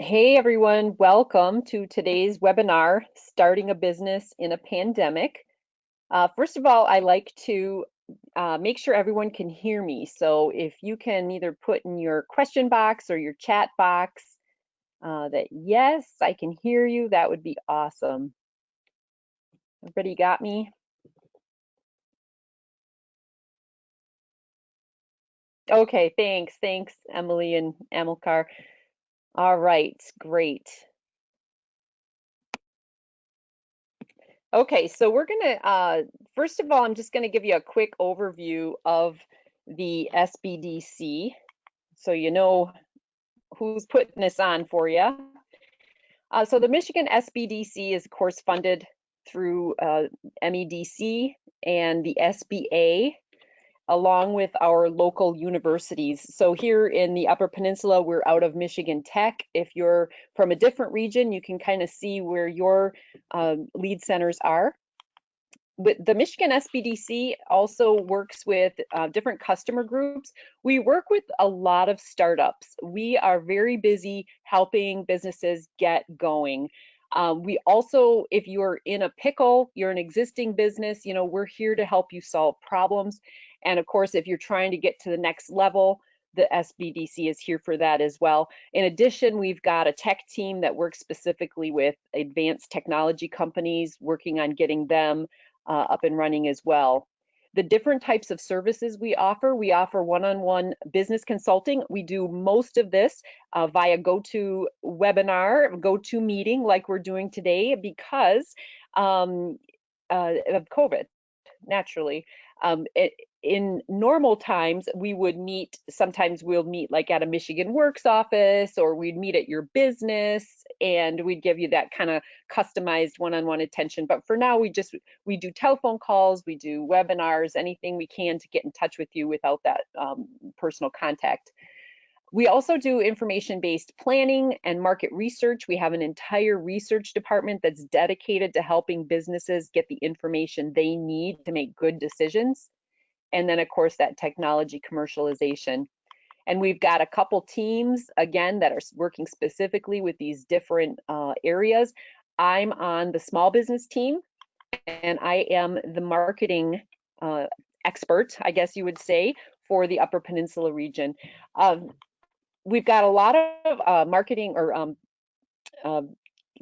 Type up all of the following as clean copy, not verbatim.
Hey everyone, welcome to today's webinar, Starting a Business in a Pandemic. First of all, I like to make sure everyone can hear me. So if you can either put in your question box or your chat box that yes, I can hear you, that would be awesome. Everybody got me? Okay, thanks, Emily and Amilcar. All right, great. Okay, so we're gonna, first of all, I'm just gonna give you a quick overview of the SBDC so you know who's putting this on for you. So the Michigan SBDC is, of course, funded through MEDC and the SBA, along with our local universities. So here in the Upper Peninsula, we're out of Michigan Tech. If you're from a different region, you can kind of see where your lead centers are. But the Michigan SBDC also works with different customer groups. We work with a lot of startups. We are very busy helping businesses get going. We also, if you're in a pickle, you're an existing business, we're here to help you solve problems. And of course, if you're trying to get to the next level, the SBDC is here for that as well. In addition, we've got a tech team that works specifically with advanced technology companies, working on getting them up and running as well. The different types of services we offer one-on-one business consulting. We do most of this via GoToWebinar, GoToMeeting like we're doing today because of COVID, naturally. In normal times, we would meet, sometimes we'll meet like at a Michigan Works office, or we'd meet at your business, and we'd give you that kind of customized one-on-one attention. But for now, we do telephone calls, we do webinars, anything we can to get in touch with you without that personal contact. We also do information-based planning and market research. We have an entire research department that's dedicated to helping businesses get the information they need to make good decisions. And then, of course, that technology commercialization. And we've got a couple teams, again, that are working specifically with these different areas. I'm on the small business team, and I am the marketing expert, I guess you would say, for the Upper Peninsula region. We've got a lot of marketing or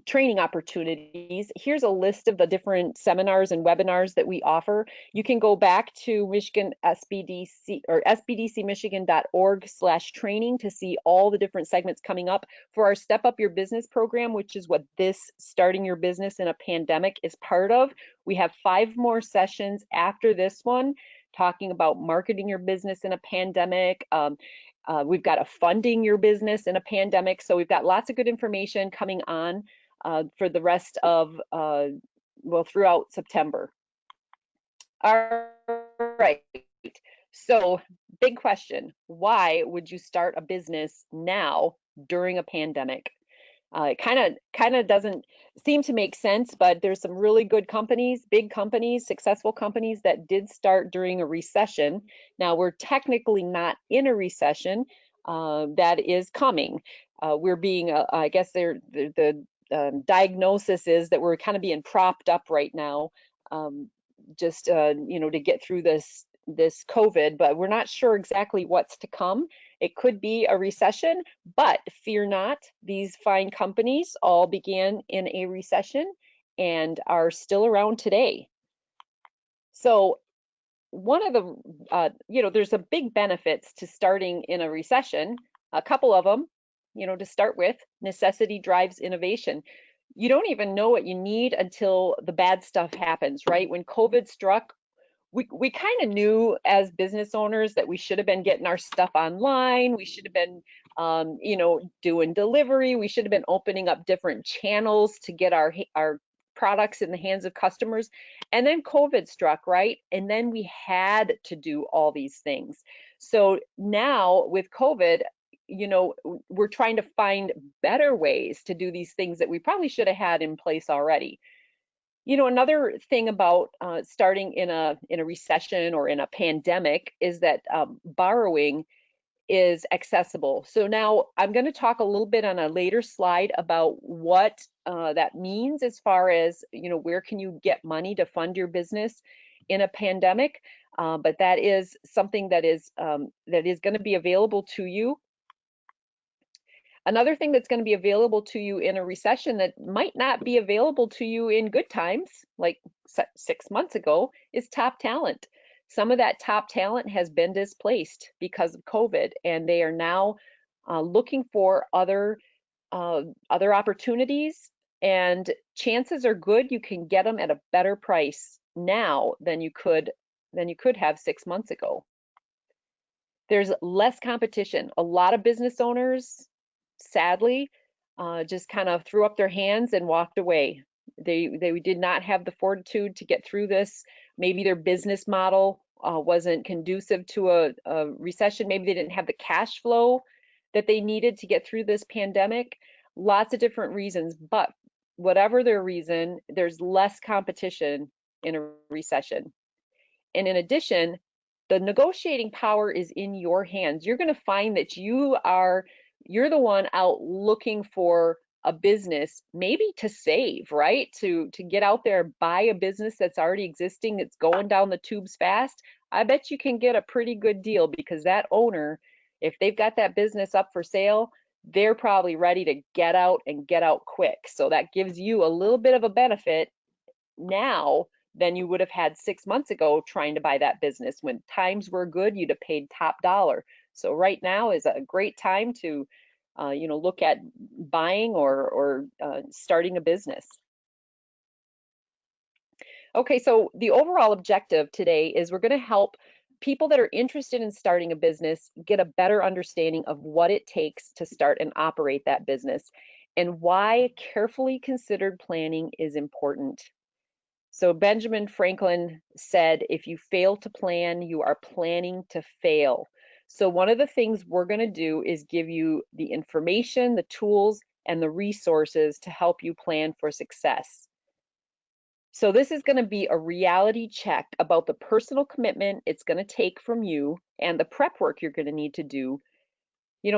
training opportunities. Here's a list of the different seminars and webinars that we offer. You can go back to Michigan SBDC or sbdcmichigan.org/training to see all the different segments coming up for our Step Up Your Business program, which is what this Starting Your Business in a Pandemic is part of. We have 5 more sessions after this one talking about marketing your business in a pandemic. We've got a funding your business in a pandemic. So we've got lots of good information coming on for the rest of, well, throughout September. All right. So big question, why would you start a business now during a pandemic? It kind of doesn't seem to make sense, but there's some really good companies, big companies, successful companies that did start during a recession. Now we're technically not in a recession. That is coming. We're being, I guess, the diagnosis is that we're kind of being propped up right now, just to get through this COVID, but we're not sure exactly what's to come. It could be a recession, but fear not, these fine companies all began in a recession and are still around today. So one of the, there's a big benefits to starting in a recession, a couple of them, to start with. Necessity drives innovation. You don't even know what you need until the bad stuff happens, right? When COVID struck, we kind of knew as business owners that we should have been getting our stuff online. We should have been, doing delivery. We should have been opening up different channels to get our products in the hands of customers. And then COVID struck, right? And then we had to do all these things. So now with COVID, we're trying to find better ways to do these things that we probably should have had in place already. Another thing about starting in a recession or in a pandemic is that borrowing is accessible. So now I'm going to talk a little bit on a later slide about what that means as far as, where can you get money to fund your business in a pandemic. But that is something that is going to be available to you. Another thing that's going to be available to you in a recession that might not be available to you in good times, like 6 months ago, is top talent. Some of that top talent has been displaced because of COVID, and they are now looking for other opportunities. And chances are good you can get them at a better price now than you could have 6 months ago. There's less competition. A lot of business owners, sadly, just kind of threw up their hands and walked away. They did not have the fortitude to get through this. Maybe their business model wasn't conducive to a recession. Maybe they didn't have the cash flow that they needed to get through this pandemic. Lots of different reasons, but whatever their reason, there's less competition in a recession. And in addition, the negotiating power is in your hands. You're going to find that you're the one out looking for a business, maybe to save, right? To get out there, buy a business that's already existing, that's going down the tubes fast. I bet you can get a pretty good deal, because that owner, if they've got that business up for sale, they're probably ready to get out and get out quick. So that gives you a little bit of a benefit now than you would have had 6 months ago trying to buy that business. When times were good, you'd have paid top dollar. So right now is a great time to look at buying or starting a business. Okay, so the overall objective today is we're going to help people that are interested in starting a business get a better understanding of what it takes to start and operate that business, and why carefully considered planning is important. So Benjamin Franklin said, if you fail to plan, you are planning to fail. So one of the things we're going to do is give you the information, the tools, and the resources to help you plan for success. So this is going to be a reality check about the personal commitment it's going to take from you and the prep work you're going to need to do.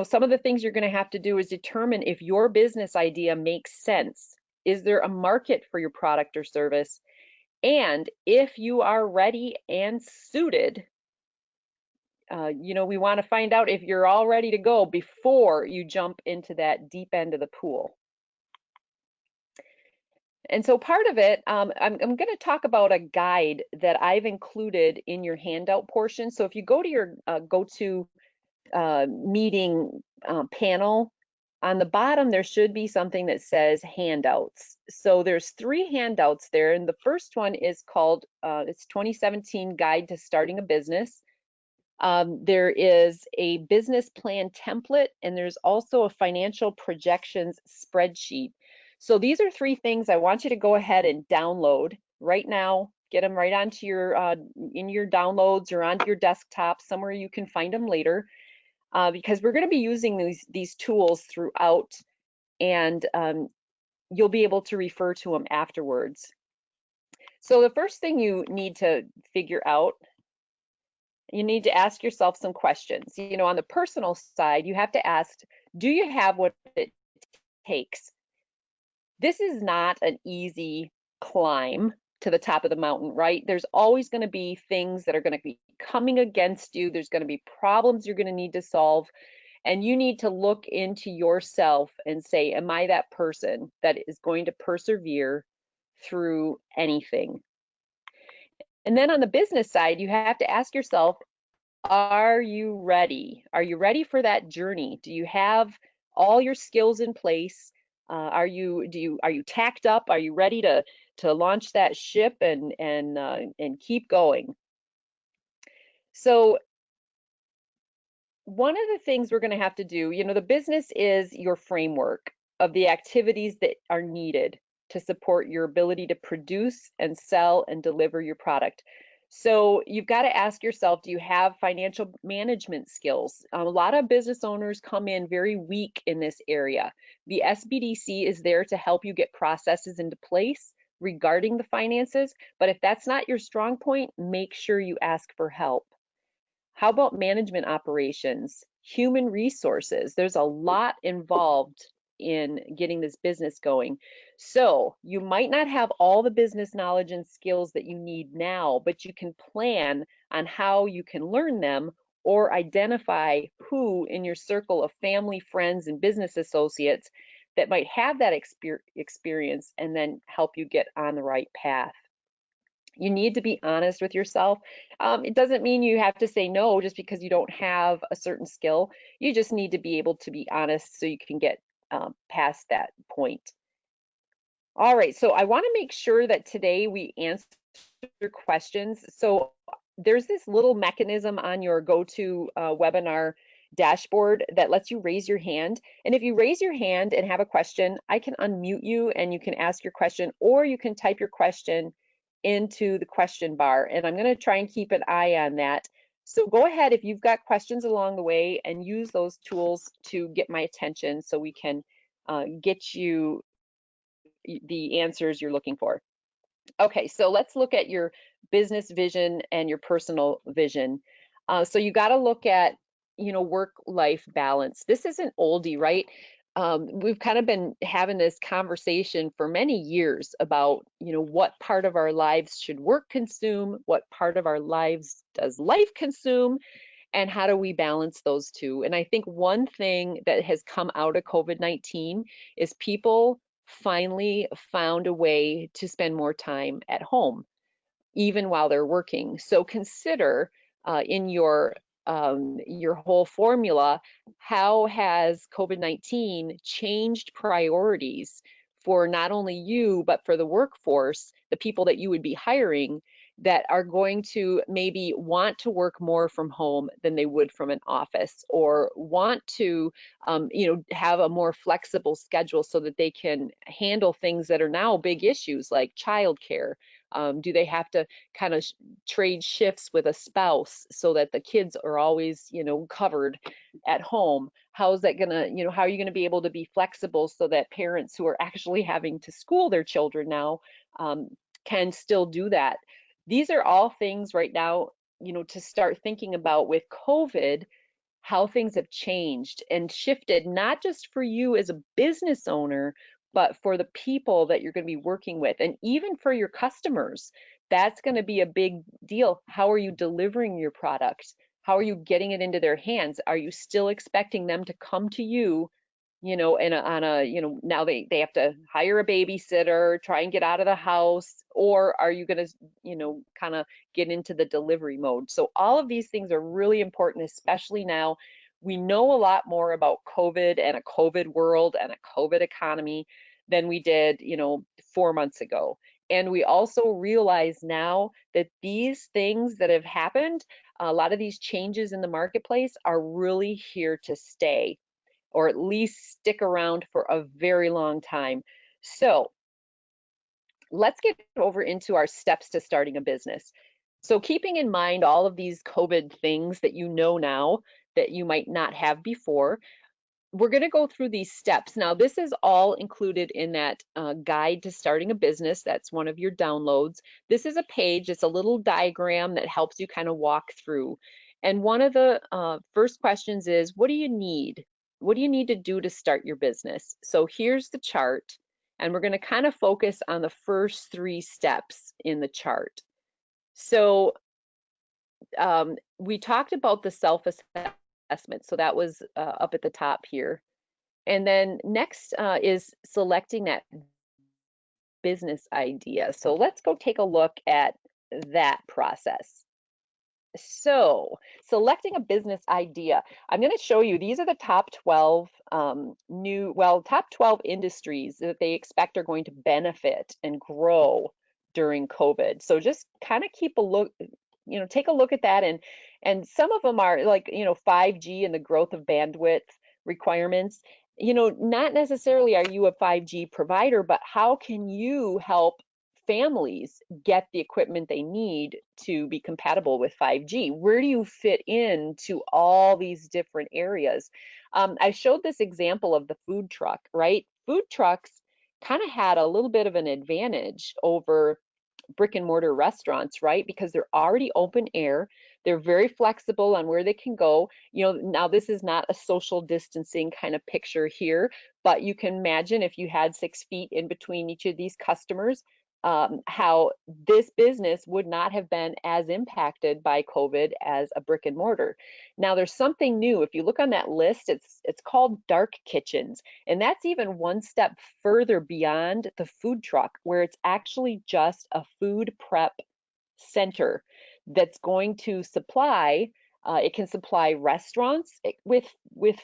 Some of the things you're going to have to do is determine if your business idea makes sense. Is there a market for your product or service? And if you are ready and suited, we want to find out if you're all ready to go before you jump into that deep end of the pool. And so part of it, I'm going to talk about a guide that I've included in your handout portion. So if you go to your meeting panel, on the bottom, there should be something that says handouts. So there's 3 handouts there, and the first one is called, it's 2017 Guide to Starting a Business. There is a business plan template, and there's also a financial projections spreadsheet. So these are 3 things I want you to go ahead and download right now. Get them right onto your, in your downloads or onto your desktop, somewhere you can find them later. Because we're going to be using these tools throughout, and you'll be able to refer to them afterwards. So the first thing you need to figure out, you need to ask yourself some questions. On the personal side, you have to ask, do you have what it takes? This is not an easy climb to the top of the mountain, right? There's always going to be things that are going to be coming against you. There's going to be problems you're going to need to solve. And you need to look into yourself and say, am I that person that is going to persevere through anything? And then on the business side, you have to ask yourself, are you ready? Are you ready for that journey? Do you have all your skills in place? Are you tacked up? Are you ready to launch that ship and keep going? So one of the things we're going to have to do, the business is your framework of the activities that are needed to support your ability to produce and sell and deliver your product. So you've got to ask yourself, do you have financial management skills? A lot of business owners come in very weak in this area. The SBDC is there to help you get processes into place regarding the finances, but if that's not your strong point, make sure you ask for help. How about management operations? human resources. There's a lot involved in getting this business going. So you might not have all the business knowledge and skills that you need now, but you can plan on how you can learn them or identify who in your circle of family, friends, and business associates that might have that experience and then help you get on the right path. You need to be honest with yourself. It doesn't mean you have to say no just because you don't have a certain skill. You just need to be able to be honest so you can get past that point. All right, so I want to make sure that today we answer questions. So there's this little mechanism on your GoTo webinar dashboard that lets you raise your hand. And if you raise your hand and have a question, I can unmute you and you can ask your question, or you can type your question into the question bar. And I'm going to try and keep an eye on that. So go ahead if you've got questions along the way and use those tools to get my attention so we can get you the answers you're looking for. Okay, so let's look at your business vision and your personal vision. So you got to look at, work-life balance. This is an oldie, right? We've kind of been having this conversation for many years about, what part of our lives should work consume, what part of our lives does life consume, and how do we balance those two? And I think one thing that has come out of COVID-19 is people finally found a way to spend more time at home, even while they're working. So consider in your whole formula, how has COVID-19 changed priorities for not only you, but for the workforce, the people that you would be hiring that are going to maybe want to work more from home than they would from an office, or want to, have a more flexible schedule so that they can handle things that are now big issues like childcare. Do they have to kind of trade shifts with a spouse so that the kids are always, covered at home? How is that gonna, how are you gonna be able to be flexible so that parents who are actually having to school their children now can still do that? These are all things right now, to start thinking about with COVID, how things have changed and shifted, not just for you as a business owner, but for the people that you're going to be working with, and even for your customers. That's going to be a big deal. How are you delivering your product? How are you getting it into their hands? Are you still expecting them to come to you, now they have to hire a babysitter, try and get out of the house, or are you going to, kind of get into the delivery mode? So all of these things are really important, especially now. We know a lot more about COVID and a COVID world and a COVID economy than we did, 4 months ago. And we also realize now that these things that have happened, a lot of these changes in the marketplace are really here to stay, or at least stick around for a very long time. So let's get over into our steps to starting a business. So keeping in mind all of these COVID things that you know now that you might not have before, we're going to go through these steps. Now, this is all included in that guide to starting a business. That's one of your downloads. This is a page, it's a little diagram that helps you kind of walk through. And one of the first questions is, what do you need? What do you need to do to start your business? So here's the chart, and we're going to kind of focus on the first 3 steps in the chart. So we talked about the self-assessment, so that was up at the top here. And then next is selecting that business idea. So let's go take a look at that process. So selecting a business idea, I'm going to show you, these are the top 12 top 12 industries that they expect are going to benefit and grow during COVID. So just kind of keep a look, take a look at that. And some of them are like, 5G and the growth of bandwidth requirements. Not necessarily are you a 5G provider, but how can you help families get the equipment they need to be compatible with 5G? Where do you fit into all these different areas? I showed this example of the food truck, right? Food trucks kind of had a little bit of an advantage over brick and mortar restaurants, right? Because they're already open air. They're very flexible on where they can go. You know, now this is not a social distancing kind of picture here, but you can imagine if you had 6 feet in between each of these customers, how this business would not have been as impacted by COVID as a brick and mortar. Now there's something new. If you look on that list, it's called dark kitchens, and that's even one step further beyond the food truck, where it's actually just a food prep center that's going to supply. It can supply restaurants with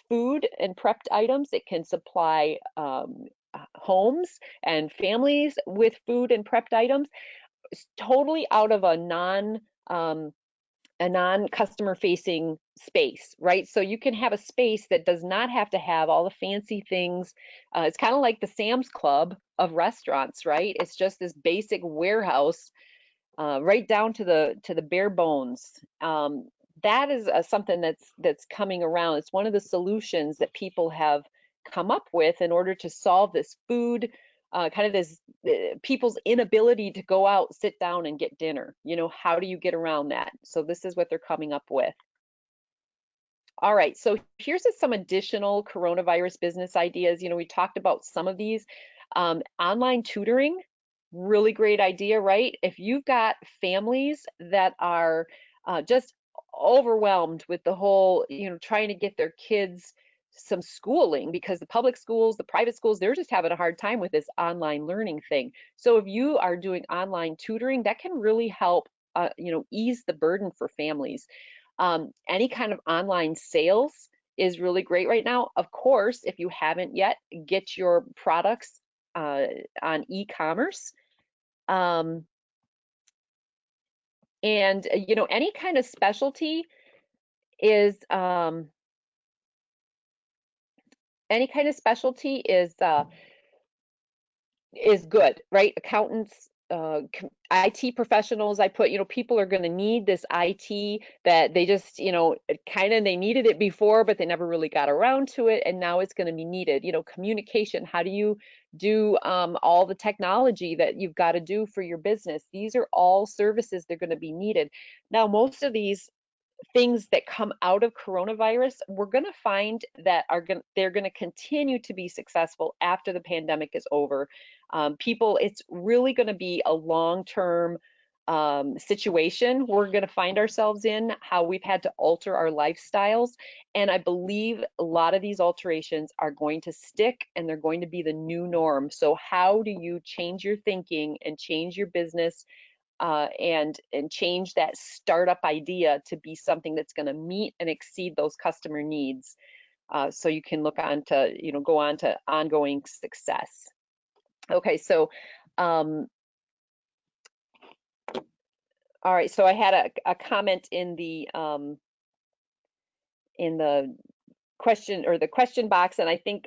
food and prepped items. It can supply homes and families with food and prepped items, totally out of a non-customer facing space, right? So you can have a space that does not have to have all the fancy things. It's kind of like the Sam's Club of restaurants, right? It's just this basic warehouse, right down to the bare bones. That is something that's coming around. It's one of the solutions that people have come up with in order to solve this food, kind of this people's inability to go out, sit down, and get dinner. You know, how do you get around that? So this is what they're coming up with. All right, so here's some additional coronavirus business ideas. You know, we talked about some of these. Online tutoring, really great idea, right? If you've got families that are just overwhelmed with the whole, you know, trying to get their kids some schooling, because the public schools, the private schools, they're just having a hard time with this online learning thing. So if you are doing online tutoring, that can really help, you know, ease the burden for families. Any kind of online sales is really great right now. Of course, if you haven't yet, get your products on e-commerce. And you know, any kind of specialty is any kind of specialty is good, right? Accountants, IT professionals, I put, you know, people are going to need this IT that they just, you know, kind of they needed it before, but they never really got around to it, and now it's going to be needed. You know, communication, how do you do all the technology that you've got to do for your business? These are all services that are going to be needed. Now, most of these things that come out of coronavirus, we're going to find that they're going to continue to be successful after the pandemic is over. People, it's really going to be a long-term situation we're going to find ourselves in, how we've had to alter our lifestyles. And I believe a lot of these alterations are going to stick, and they're going to be the new norm. So how do you change your thinking and change your business, and change that startup idea to be something that's going to meet and exceed those customer needs, so you can look on to, you know, go on to ongoing success. Okay, so all right, so I had a comment in the question, or the question box, and I think